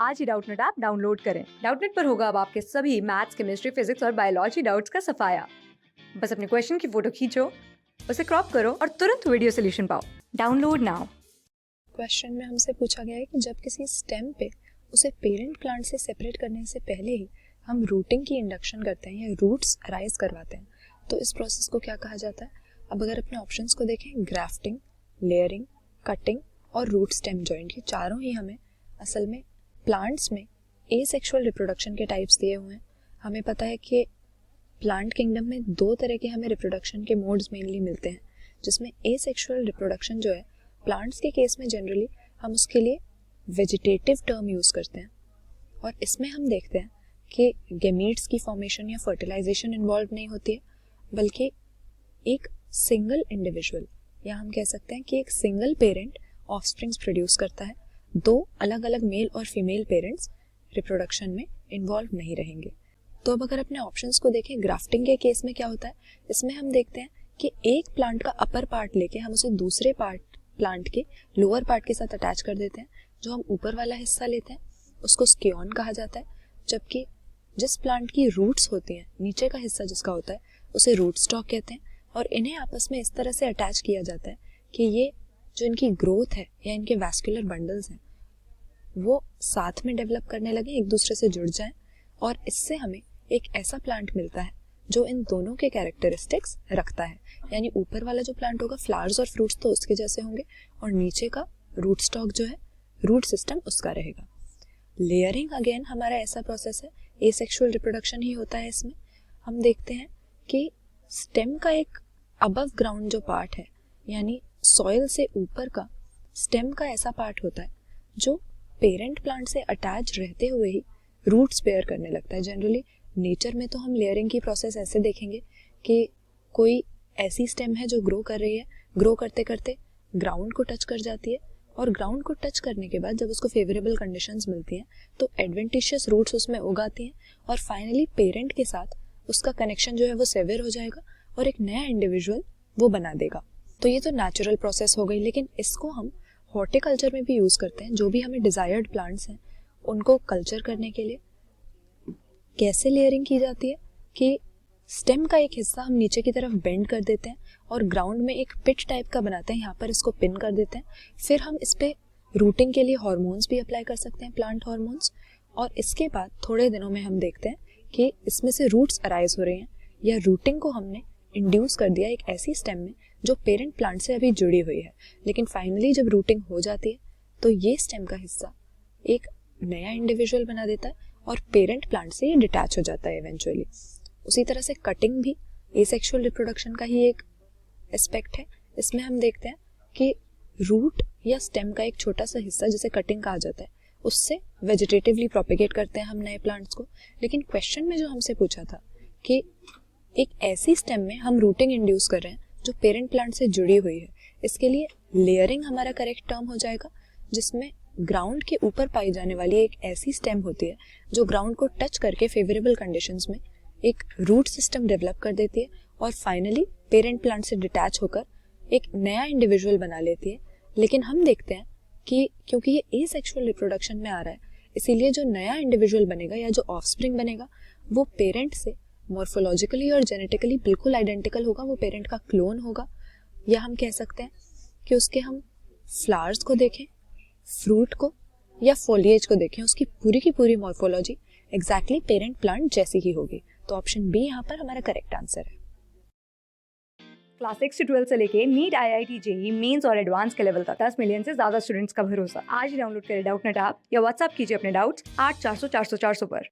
आज ही Doubtnut app download करें। Doubtnut पर होगा अब आपके सभी मैथ्स, केमिस्ट्री, फिजिक्स और बायोलॉजी डाउट्स का सफाया। बस अपने क्वेश्चन की फोटो खींचो, उसे क्रॉप करो और तुरंत वीडियो सोल्यूशन पाओ। Download now. क्वेश्चन में हमसे पूछा गया है कि जब किसी स्टेम पे उसे पेरेंट प्लांट से सेपरेट करने से पहले ही हम रूटिंग की इंडक्शन करते हैं या रूट्स अराइज करवाते हैं, तो इस प्रोसेस को क्या कहा जाता है। अब अगर अपने ऑप्शंस को देखें, ग्राफ्टिंग, लेयरिंग, कटिंग और रूट स्टेम जॉइंट, ये चारों ही हमें असल में प्लांट्स में एसेक्सुअल रिप्रोडक्शन के टाइप्स दिए हुए हैं। हमें पता है कि प्लांट किंगडम में दो तरह के हमें रिप्रोडक्शन के मोड्स मेनली मिलते हैं, जिसमें एसेक्सुअल रिप्रोडक्शन जो है प्लांट्स के केस में जनरली हम उसके लिए वेजिटेटिव टर्म यूज़ करते हैं, और इसमें हम देखते हैं कि गैमीट्स की फॉर्मेशन या फर्टिलाइजेशन इन्वॉल्व नहीं होती है, बल्कि एक सिंगल इंडिविजुअल या हम कह सकते हैं कि एक सिंगल पेरेंट ऑफस्प्रिंग्स प्रोड्यूस करता है। दो अलग अलग मेल और फीमेल पेरेंट्स रिप्रोडक्शन में इन्वॉल्व नहीं रहेंगे। तो अब अगर अपने ऑप्शंस को देखें, ग्राफ्टिंग के केस में क्या होता है, इसमें हम देखते हैं कि एक प्लांट का अपर पार्ट लेके हम उसे दूसरे प्लांट के लोअर पार्ट के साथ अटैच कर देते हैं। जो हम ऊपर वाला हिस्सा लेते हैं उसको स्कियोन कहा जाता है, जबकि जिस प्लांट की रूट्स होती हैं, नीचे का हिस्सा जिसका होता है, उसे रूट स्टॉक कहते हैं। और इन्हें आपस में इस तरह से अटैच किया जाता है कि ये जो इनकी ग्रोथ है या इनके वैस्कुलर बंडल्स हैं वो साथ में डेवलप करने लगे, एक दूसरे से जुड़ जाएं, और इससे हमें एक ऐसा प्लांट मिलता है जो इन दोनों के कैरेक्टरिस्टिक्स रखता है। यानी ऊपर वाला जो प्लांट होगा, फ्लावर्स और फ्रूट्स तो उसके जैसे होंगे, और नीचे का रूट स्टॉक जो है, रूट सिस्टम उसका रहेगा। लेयरिंग अगेन हमारा ऐसा प्रोसेस है, एसेक्सुअल रिप्रोडक्शन ही होता है। इसमें हम देखते हैं कि स्टेम का एक अबव ग्राउंड जो पार्ट है, यानी सॉइल से ऊपर का स्टेम का ऐसा पार्ट होता है जो पेरेंट प्लांट से अटैच रहते हुए ही रूट्स बेयर करने लगता है। जनरली नेचर में तो हम लेयरिंग की प्रोसेस ऐसे देखेंगे कि कोई ऐसी स्टेम है जो ग्रो कर रही है, ग्रो करते करते ग्राउंड को टच कर जाती है, और ग्राउंड को टच करने के बाद जब उसको फेवरेबल कंडीशंस मिलती हैं तो एडवेंटिशियस रूट्स उसमें उगाती हैं, और फाइनली पेरेंट के साथ उसका कनेक्शन जो है वो सेवर हो जाएगा और एक नया इंडिविजुअल वो बना देगा। तो ये तो नेचुरल प्रोसेस हो गई, लेकिन इसको हम हॉर्टिकल्चर में भी यूज़ करते हैं। जो भी हमें डिज़ायर्ड प्लांट्स हैं उनको कल्चर करने के लिए कैसे लेयरिंग की जाती है कि स्टेम का एक हिस्सा हम नीचे की तरफ बेंड कर देते हैं और ग्राउंड में एक पिट टाइप का बनाते हैं, यहाँ पर इसको पिन कर देते हैं। फिर हम इस पे रूटिंग के लिए हार्मोन्स भी अप्लाई कर सकते हैं, प्लांट हार्मोन्स, और इसके बाद थोड़े दिनों में हम देखते हैं कि इसमें से रूट्स अराइज हो रहे हैं, या रूटिंग को हमने इंड्यूस कर दिया एक ऐसी स्टेम में जो पेरेंट प्लांट से अभी जुड़ी हुई है। लेकिन फाइनली जब रूटिंग हो जाती है तो ये स्टेम का हिस्सा एक नया इंडिविजुअल बना देता है और पेरेंट प्लांट से ये डिटैच हो जाता है इवेंचुअली। उसी तरह से कटिंग भी एसेक्सुअल रिप्रोडक्शन का ही एक एस्पेक्ट है। इसमें हम देखते हैं कि रूट या स्टेम का एक छोटा सा हिस्सा जिसे कटिंग कहा जाता है, उससे वेजिटेटिवली प्रोपेगेट करते हैं हम नए प्लांट्स को। लेकिन क्वेश्चन में जो हमसे पूछा था कि एक ऐसी स्टेम में हम रूटिंग इंड्यूस कर रहे हैं जो पेरेंट प्लांट से जुड़ी हुई है, इसके लिए लेयरिंग हमारा करेक्ट टर्म हो जाएगा, जिसमें ग्राउंड के ऊपर पाई जाने वाली एक ऐसी स्टेम होती है जो ग्राउंड को टच करके फेवरेबल कंडीशंस में एक रूट सिस्टम डेवलप कर देती है और फाइनली पेरेंट प्लांट से डिटैच होकर एक नया इंडिविजुअल बना लेती है। लेकिन हम देखते हैं कि क्योंकि ये एसेक्सुअल रिप्रोडक्शन में आ रहा है, इसीलिए जो नया इंडिविजुअल बनेगा या जो ऑफस्प्रिंग बनेगा वो पेरेंट से मॉर्फोलॉजिकली और जेनेटिकली बिल्कुल आइडेंटिकल होगा, वो पेरेंट का क्लोन होगा। या हम कह सकते हैं कि उसके हम फ्लावर्स को देखें, फ्रूट को या फोलिएज को देखें, उसकी पूरी की पूरी मॉर्फोलॉजी एग्जैक्टली पेरेंट प्लांट जैसी ही होगी। तो ऑप्शन बी यहाँ पर हमारा करेक्ट आंसर है। क्लास 6 से 12 से लेके नीट, IIT, जेई मेंस और एडवांस के लेवल तक 10 मिलियन से ज्यादा स्टूडेंट्स का भरोसा। आज ही डाउनलोड करें डाउटनेट ऐप या व्हाट्सएप कीजिए अपने डाउट्स 8400 400 400 पर।